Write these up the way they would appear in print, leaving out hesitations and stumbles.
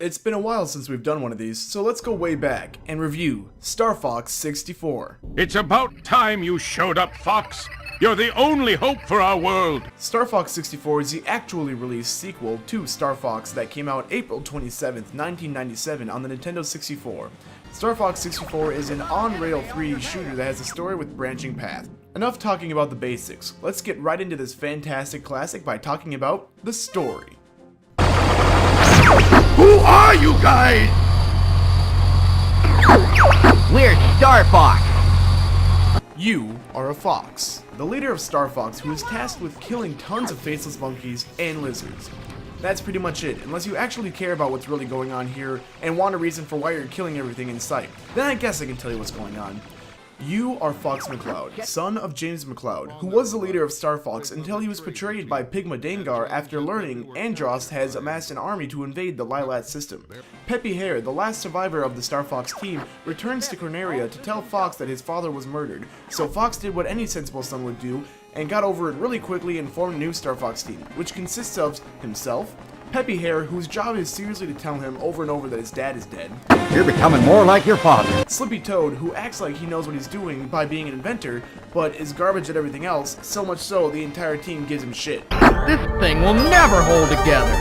It's been a while since we've done one of these, so let's go way back and review Star Fox 64. It's about time you showed up, Fox. You're the only hope for our world. Star Fox 64 is the actually released sequel to Star Fox that came out April 27th, 1997 on the Nintendo 64. Star Fox 64 is an on-rail 3D shooter that has a story with branching path. Enough talking about the basics. Let's get right into this fantastic classic by talking about the story. Who are you guys? We're Star Fox. You are a fox, the leader of Star Fox, who is tasked with killing tons of faceless monkeys and lizards. That's pretty much it, unless you actually care about what's really going on here and want a reason for why you're killing everything in sight. Then I guess I can tell you what's going on. You are Fox McCloud, son of James McCloud, who was the leader of Star Fox until he was betrayed by Pigma Dengar after learning Andross has amassed an army to invade the Lilat system. Peppy Hare, the last survivor of the Star Fox team, returns to Corneria to tell Fox that his father was murdered, so Fox did what any sensible son would do and got over it really quickly and formed a new Star Fox team, which consists of himself, Peppy Hare, whose job is seriously to tell him over and over that his dad is dead. You're becoming more like your father. Slippy Toad, who acts like he knows what he's doing by being an inventor, but is garbage at everything else, so much so the entire team gives him shit. This thing will never hold together.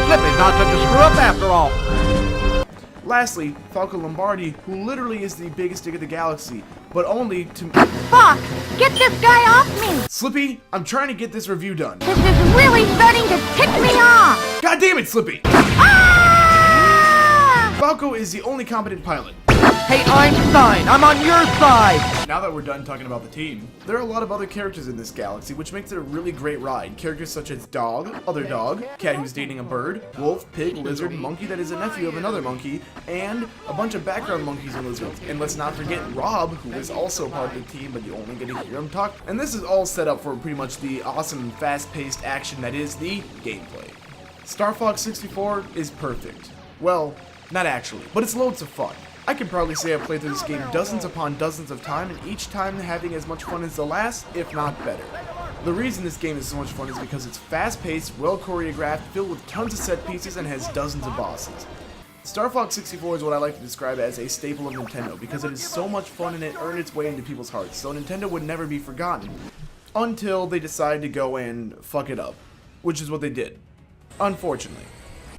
Slippy's not such a screw-up after all. Lastly, Falco Lombardi, who literally is the biggest dick of the galaxy, but only to— Fox, get this guy off me! Slippy, I'm trying to get this review done. This is really starting to tick me off! God damn it, Slippy! Ah! Falco is the only competent pilot. Hey Einstein, I'm on your side! Now that we're done talking about the team, there are a lot of other characters in this galaxy, which makes it a really great ride. Characters such as Dog, Other Dog, Cat who's dating a bird, Wolf, Pig, Lizard, Monkey that is a nephew of another monkey, and a bunch of background monkeys and lizards. And let's not forget Rob, who is also part of the team, but you only get to hear him talk. And this is all set up for pretty much the awesome, fast-paced action that is the gameplay. Star Fox 64 is perfect. Well, not actually, but it's loads of fun. I can probably say I've played through this game dozens upon dozens of times, and each time having as much fun as the last, if not better. The reason this game is so much fun is because it's fast-paced, well-choreographed, filled with tons of set pieces, and has dozens of bosses. Star Fox 64 is what I like to describe as a staple of Nintendo, because it is so much fun and it earned its way into people's hearts, so Nintendo would never be forgotten. Until they decide to go and fuck it up, which is what they did. Unfortunately.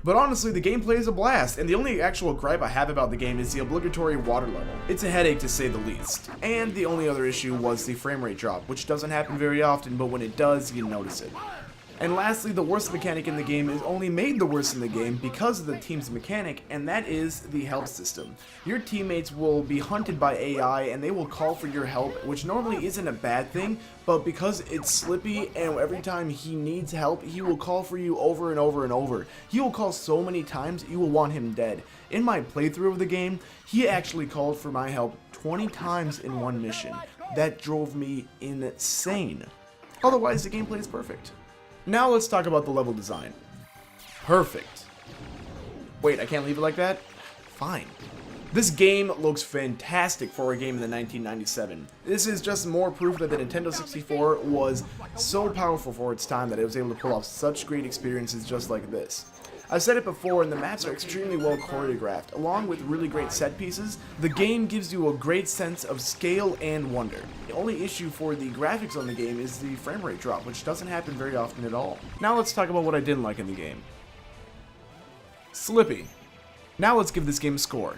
But honestly, the gameplay is a blast, and the only actual gripe I have about the game is the obligatory water level. It's a headache to say the least. And the only other issue was the frame rate drop, which doesn't happen very often, but when it does, you notice it. And lastly, the worst mechanic in the game is only made the worst in the game because of the team's mechanic, and that is the help system. Your teammates will be hunted by AI and they will call for your help, which normally isn't a bad thing, but because it's Slippy and every time he needs help, he will call for you over and over and over. He will call so many times, you will want him dead. In my playthrough of the game, he actually called for my help 20 times in one mission. That drove me insane. Otherwise, the gameplay is perfect. Now let's talk about the level design. Perfect. Wait, I can't leave it like that? Fine. This game looks fantastic for a game in the 1997. This is just more proof that the Nintendo 64 was so powerful for its time that it was able to pull off such great experiences just like this. I've said it before, and the maps are extremely well choreographed. Along with really great set pieces, the game gives you a great sense of scale and wonder. The only issue for the graphics on the game is the frame rate drop, which doesn't happen very often at all. Now let's talk about what I didn't like in the game. Slippy. Now let's give this game a score.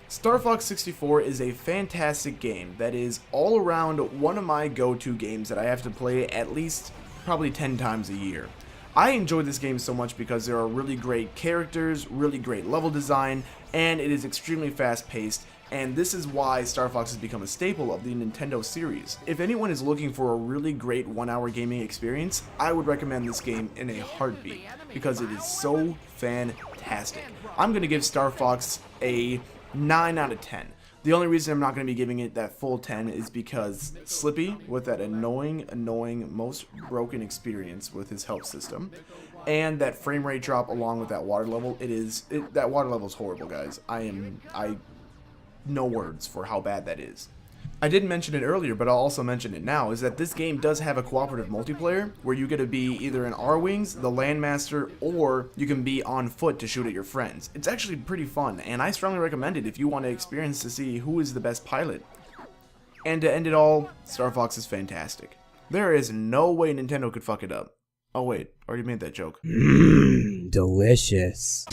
Star Fox 64 is a fantastic game that is all around one of my go-to games that I have to play at least probably 10 times a year. I enjoy this game so much because there are really great characters, really great level design, and it is extremely fast-paced, and this is why Star Fox has become a staple of the Nintendo series. If anyone is looking for a really great one-hour gaming experience, I would recommend this game in a heartbeat, because it is so fantastic. I'm going to give Star Fox a 9 out of 10. The only reason I'm not going to be giving it that full 10 is because Slippy, with that annoying, most broken experience with his help system, and that frame rate drop along with that water level, that water level is horrible, guys. I no words for how bad that is. I didn't mention it earlier, but I'll also mention it now, is that this game does have a cooperative multiplayer where you get to be either an R-Wings, the Landmaster, or you can be on foot to shoot at your friends. It's actually pretty fun, and I strongly recommend it if you want to experience to see who is the best pilot. And to end it all, Star Fox is fantastic. There is no way Nintendo could fuck it up. Oh wait, already made that joke. Delicious.